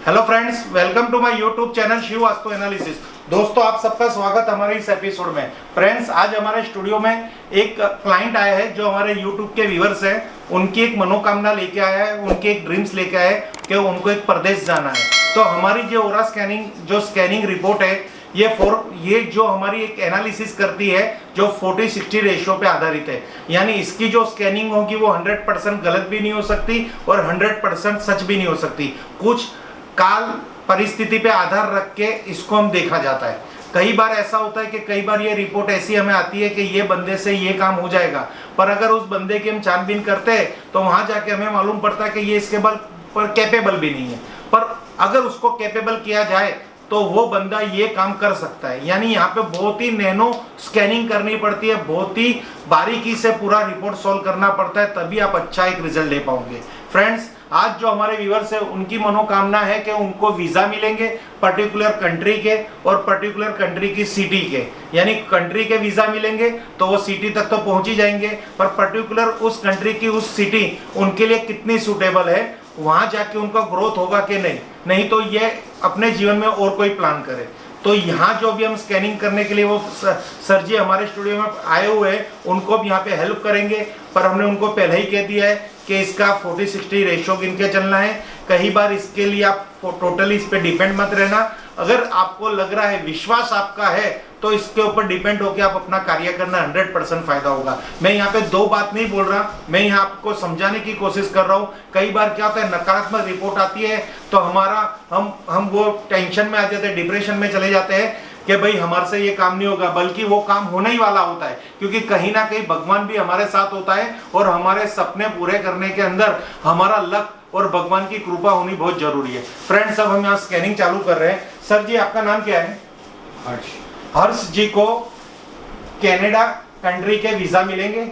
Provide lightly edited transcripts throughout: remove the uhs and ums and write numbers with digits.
Hello friends, welcome to my YouTube channel Shiv Vastu analysis. दोस्तों, आप सबका स्वागत हमारे इस एपिसोड में। फ्रेंड्स, आज हमारे स्टूडियो में एक क्लाइंट आया है जो हमारे यूट्यूब के व्यूअर्स हैं। उनकी एक मनोकामना लेके आया है, उनकी एक ड्रीम्स लेके आया है कि उनको एक प्रदेश जाना है। तो हमारी जो ओरा स्कैनिंग रिपोर्ट है, ये जो हमारी एक एनालिसिस करती है जो 40-60 रेशियो पे आधारित है। यानी इसकी जो स्कैनिंग होगी वो 100% गलत भी नहीं हो सकती और 100% सच भी नहीं हो सकती। कुछ काल परिस्थिति पे आधार रख के इसको हम देखा जाता है। कई बार ऐसा होता है कि कई बार ये रिपोर्ट ऐसी हमें आती है कि ये बंदे से ये काम हो जाएगा, पर अगर उस बंदे की हम छानबीन करते हैं तो वहां जाके हमें मालूम पड़ता है कि ये इसके बल पर कैपेबल भी नहीं है। पर अगर उसको कैपेबल किया जाए तो वो बंदा ये काम कर सकता है। यानी यहाँ पे बहुत ही नैनो स्कैनिंग करनी पड़ती है, बहुत ही बारीकी से पूरा रिपोर्ट सॉल्व करना पड़ता है, तभी आप अच्छा एक रिजल्ट ले पाओगे। फ्रेंड्स, आज जो हमारे व्यूअर्स है उनकी मनोकामना है कि उनको वीजा मिलेंगे पर्टिकुलर कंट्री के और पर्टिकुलर कंट्री की सिटी के। यानी कंट्री के वीजा मिलेंगे तो वो सिटी तक तो पहुंच ही जाएंगे, पर पर्टिकुलर उस कंट्री की उस सिटी उनके लिए कितनी सूटेबल है, वहां जाके उनका ग्रोथ होगा कि नहीं तो ये अपने जीवन में और कोई प्लान करे। तो यहाँ जो भी हम स्कैनिंग करने के लिए वो सर जी हमारे स्टूडियो में आए हुए हैं, उनको भी यहाँ पे हेल्प करेंगे। पर हमने उनको पहले ही कह दिया है कि इसका 40-60 रेशियो गिन के चलना है। कई बार इसके लिए आप टोटली इस पे डिपेंड मत रहना। अगर आपको लग रहा है, विश्वास आपका है, तो इसके ऊपर डिपेंड होकर आप अपना कार्य करना 100% फायदा होगा। मैं यहाँ पे दो बात नहीं बोल रहा, मैं यहाँ आपको समझाने की कोशिश कर रहा हूँ। कई बार क्या होता है, नकारात्मक रिपोर्ट आती है तो हम वो टेंशन में आ जाते हैं, डिप्रेशन में चले जाते हैं कि भाई हमारे से ये काम नहीं होगा, बल्कि वो काम होने ही वाला होता है, क्योंकि कहीं ना कहीं भगवान भी हमारे साथ होता है और हमारे सपने पूरे करने के अंदर हमारा लक और भगवान की कृपा होनी बहुत जरूरी है। फ्रेंड्स, अब हम यहाँ स्कैनिंग चालू कर रहे हैं। सर जी, आपका नाम क्या है? हर्ष। हर्ष जी को कनाडा कंट्री के वीजा मिलेंगे।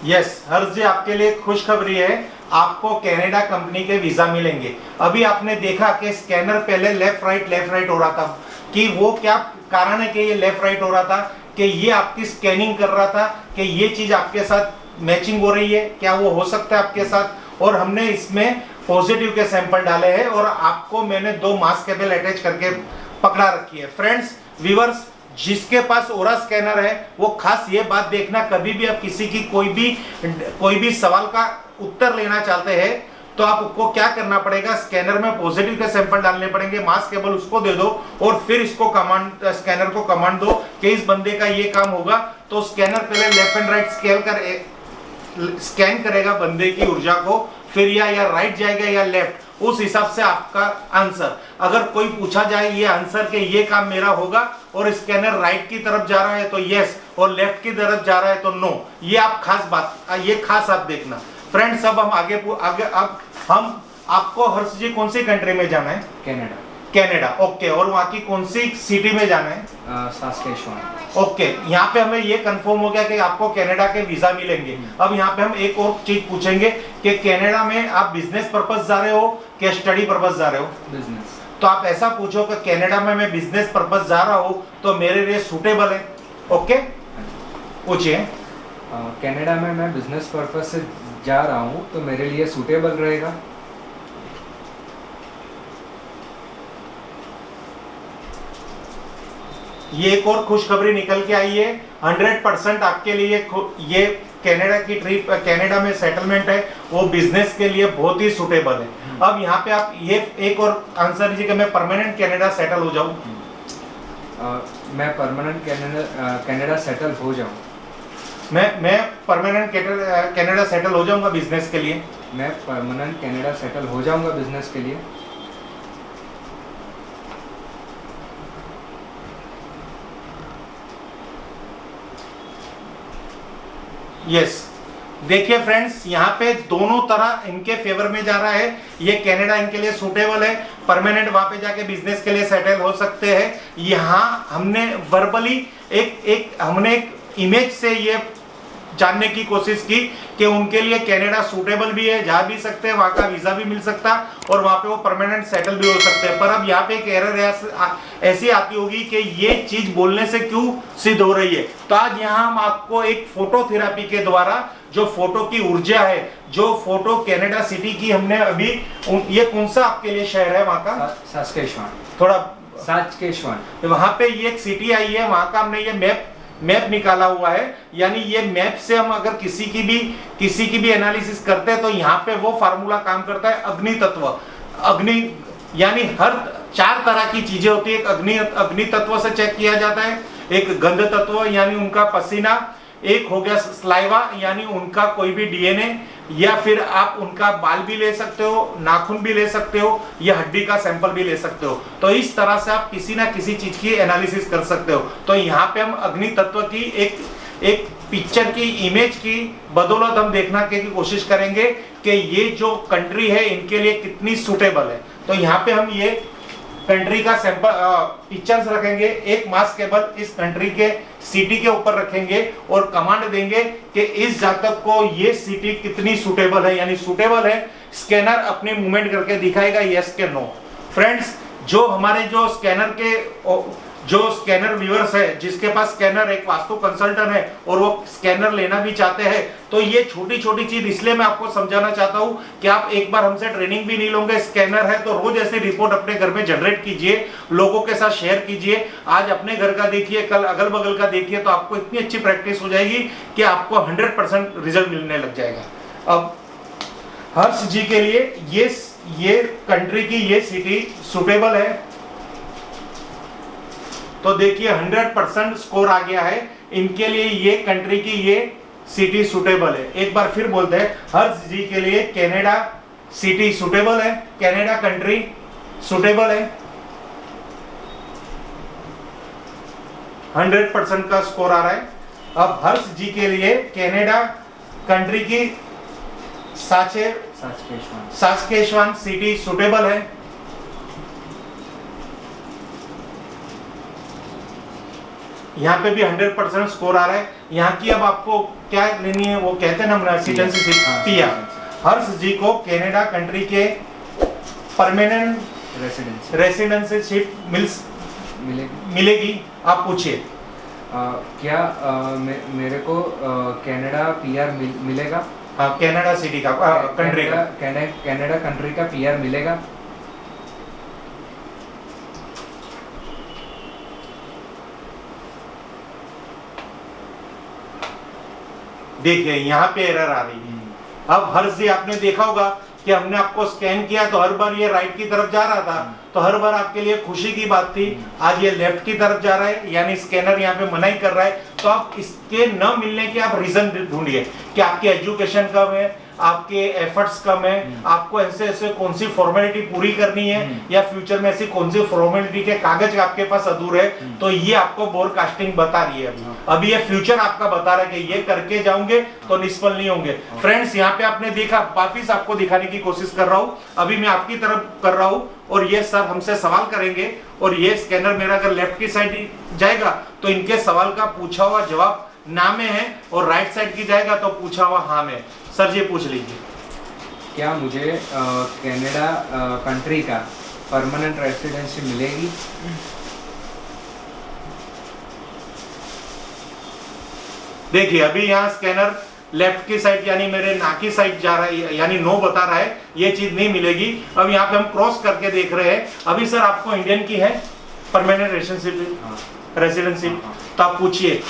यस हर्ष जी, आपके लिए खुशखबरी है, आपको कनाडा कंपनी के वीजा मिलेंगे। अभी आपने देखा कि स्कैनर पहले लेफ्ट राइट हो रहा था, कि वो क्या कारण है कि ये लेफ्ट राइट हो रहा था, कि ये आपकी स्कैनिंग कर रहा था कि ये चीज आपके साथ मैचिंग हो रही है, क्या वो हो सकता है आपके साथ। और हमने इसमें पॉजिटिव के सैंपल डाले हैं और आपको मैंने 2 मास केबल अटैच करके पकड़ा रखी है। फ्रेंड्स, व्यूअर्स, जिसके पास ओरा स्कैनर है वो खास ये बात देखना, कभी भी आप किसी की कोई भी सवाल का उत्तर लेना चाहते हैं तो आपको क्या करना पड़ेगा, स्कैनर में पॉजिटिव के सैंपल डालने पड़ेंगे, मास केबल उसको दे दो और फिर इसको स्कैनर को कमांड दो कि इस बंदे का ये काम होगा। तो स्कैनर पहले लेफ्ट एंड राइट स्कैन करेगा बंदे की ऊर्जा को, फिर या राइट जाएगा या लेफ्ट, उस हिसाब से आपका आंसर। अगर कोई पूछा जाए ये आंसर के ये काम मेरा होगा और स्कैनर राइट की तरफ जा रहा है तो यस, और लेफ्ट की तरफ जा रहा है तो नो। ये आप खास आप देखना। फ्रेंड्स, अब हम आगे अब हम आपको हर्ष जी कौन सी कंट्री में जाना है? कनाडा। ओके, और वहाँ की कौन सी सिटी में जाना है? सास्केचुआन। ओके, यहाँ पे हमें ये कंफर्म हो गया कि आपको कनाडा के वीजा मिलेंगे। अब यहाँ पे हम एक और चीज पूछेंगे कि कनाडा में आप बिजनेस पर्पस जा रहे हो कि स्टडी पर्पस जा रहे हो? बिजनेस। तो आप ऐसा पूछो कि कनाडा में मैं बिजनेस पर्पस जा रहा हूँ तो मेरे लिए सूटेबल है। ओके, पूछिए। कनाडा में मैं बिजनेस पर्पस से जा रहा हूँ तो मेरे लिए सूटेबल रहेगा। ये एक और खुशखबरी निकल के आई है, 100% आपके लिए ये कनाडा की ट्रिप, कनाडा में सेटलमेंट है वो बिजनेस के लिए बहुत ही सूटेबल है। अब यहाँ पे आप ये एक और आंसर दीजिए कि मैं परमानेंट कनाडा सेटल हो जाऊँ। मैं परमानेंट कनाडा सेटल हो जाऊँ। मैं परमानेंट कनाडा सेटल हो जाऊंगा बिजनेस के लिए। मैं परमानेंट कनाडा सेटल हो जाऊंगा बिजनेस के लिए। यस, देखिए फ्रेंड्स, यहाँ पे दोनों तरह इनके फेवर में जा रहा है। ये कनाडा इनके लिए सूटेबल है, परमानेंट वहां पे जाके बिजनेस के लिए सेटल हो सकते हैं। यहाँ हमने वर्बली हमने एक इमेज से ये जानने की कोशिश की कि उनके लिए कनाडा सूटेबल भी है, जा भी सकते हैं, वहाँ का वीज़ा भी मिल सकता और वहाँ पे वो परमानेंट सेटल भी हो सकते हैं। पर अब यहाँ पे एक एरर ऐसी आती होगी कि ये चीज़ बोलने से क्यों सिद्ध हो रही है। तो आज यहाँ हम आपको एक फोटो थेरेपी के द्वारा जो फोटो की ऊर्जा है, जो फोटो कनाडा सिटी की हमने अभी, ये कौन सा आपके लिए शहर है वहाँ का? सास्केचुआन। थोड़ा सास्केचुआन। वहाँ पे ये एक सिटी आई है, वहाँ का हमने ये मैप निकाला हुआ है। यानी ये मैप से हम अगर किसी की भी एनालिसिस करते हैं तो यहाँ पे वो फार्मूला काम करता है। अग्नि तत्व, अग्नि यानी हर 4 तरह की चीजें होती है। एक अग्नि तत्व से चेक किया जाता है, एक गंध तत्व यानी उनका पसीना, एक हो गया स्लाइवा यानी उनका कोई भी डीएनए, या फिर आप उनका बाल भी ले सकते हो, नाखून भी ले सकते हो, या हड्डी का सैंपल भी ले सकते हो। तो इस तरह से आप किसी ना किसी चीज की एनालिसिस कर सकते हो। तो यहाँ पे हम अग्नि तत्व की एक पिक्चर की इमेज की बदौलत हम देखना की कोशिश करेंगे कि ये जो कंट्री है इनके लिए कितनी सुटेबल है। तो यहाँ पे हम ये कंट्री का सैंपल पिक्चर्स रखेंगे, एक मास केबल इस कंट्री के सिटी के ऊपर रखेंगे और कमांड देंगे कि इस जातक को ये सिटी कितनी सुटेबल है, यानी सुटेबल है। स्कैनर अपनी मूवमेंट करके दिखाएगा यस के नो। फ्रेंड्स, जो हमारे जो स्कैनर व्यूअर्स है, जिसके पास स्कैनर एक वास्तु कंसल्टेंट है और वो स्कैनर लेना भी चाहते हैं, तो ये छोटी छोटी चीज इसलिए मैं आपको समझाना चाहता हूं कि आप एक बार हमसे ट्रेनिंग भी नहीं लोगे। स्कैनर है तो रोज ऐसी रिपोर्ट अपने घर में जनरेट कीजिए, लोगों के साथ शेयर कीजिए। आज अपने घर का देखिए, कल अगल बगल का देखिए, तो आपको इतनी अच्छी प्रैक्टिस हो जाएगी कि आपको 100% रिजल्ट मिलने लग जाएगा। अब हर्ष जी के लिए ये कंट्री की ये सिटी सुटेबल है, तो देखिए 100% स्कोर आ गया है इनके लिए। ये कंट्री की ये सिटी सुटेबल है। एक बार फिर बोलते हैं, हर्ष जी के लिए कनाडा सिटी सुटेबल है, कनाडा कंट्री सुटेबल है। 100% का स्कोर आ रहा है। अब हर्ष जी के लिए कनाडा कंट्री की सास्केचुआन सिटी सुटेबल है। यहाँ पे भी 100% स्कोर आ रहा है। यहाँ की अब आपको क्या लेनी है, वो कहते हैं ना रेसिडेंसी पीआर। हर्ष जी को कनाडा कंट्री के परमानेंट रेसिडेंसीशिप मिलेगी। आप पूछिए। क्या मेरे को कनाडा पीआर मिलेगा? हाँ, कनाडा सिटी का कंट्री का कनाडा कंट्री का पीआर मिलेगा। देखिए यहाँ पे एरर आ रही है। अब हर्ष जी आपने देखा होगा कि हमने आपको स्कैन किया तो हर बार ये राइट की तरफ जा रहा था, तो हर बार आपके लिए खुशी की बात थी। आज ये लेफ्ट की तरफ जा रहा है, यानी स्कैनर यहाँ पे मनाही कर रहा है। तो आप इसके न मिलने के आप रीजन ढूंढिए कि आपकी एजुकेशन कम है, आपके एफर्ट्स कम है, आपको ऐसे कौन सी फॉर्मेलिटी पूरी करनी है, या फ्यूचर में ऐसी कौन सी फॉर्मेलिटी के कागज आपके पास अधूरे है। तो ये आपको बोरकास्टिंग बता रही है। अभी ये फ्यूचर आपका बता रहा है कि ये करके जाओगे तो निष्फल नहीं होंगे। फ्रेंड्स, यहाँ पे आपने देखा, वापिस आपको दिखाने की कोशिश कर रहा हूँ। अभी मैं आपकी तरफ कर रहा हूँ और ये सर हमसे सवाल करेंगे, और ये स्कैनर मेरा अगर लेफ्ट की साइड जाएगा तो इनके सवाल का पूछा हुआ जवाब ना में है, और राइट साइड की जाएगा तो पूछा हुआ हाँ में। सर जी पूछ लीजिए। क्या मुझे कनाडा कंट्री का परमानेंट रेसिडेंसी मिलेगी? देखिए अभी यहाँ स्कैनर लेफ्ट की साइड यानी मेरे नाक की साइड जा रहा है, यानी नो बता रहा है, ये चीज नहीं मिलेगी। अब यहाँ पे हम क्रॉस करके देख रहे हैं। अभी सर आपको इंडियन की है परमानेंट रेसिडेंशिप, तो आप पूछिए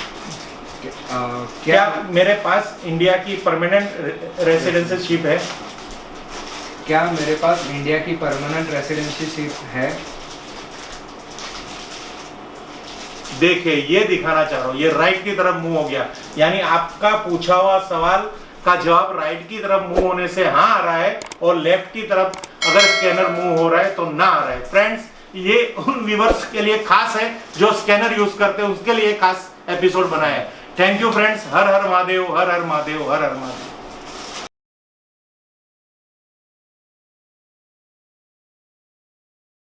क्या मेरे पास इंडिया की परमानेंट रेसिडेंशिप है? क्या मेरे पास इंडिया की परमानेंट रेसिडेंशिप है? देखिए ये दिखाना चाह रहा हूँ, ये राइट की तरफ मुंह हो गया, यानी आपका पूछा हुआ सवाल का जवाब राइट की तरफ मुंह होने से हाँ आ रहा है, और लेफ्ट की तरफ अगर स्कैनर मुंह हो रहा है तो ना आ रहा है। फ्रेंड्स, ये उन व्यूअर्स के लिए खास है जो स्कैनर यूज करते हैं, उसके लिए खास एपिसोड बनाया है। Thank you friends. Her her Mahadev, her her Mahadev, her her Mahadev.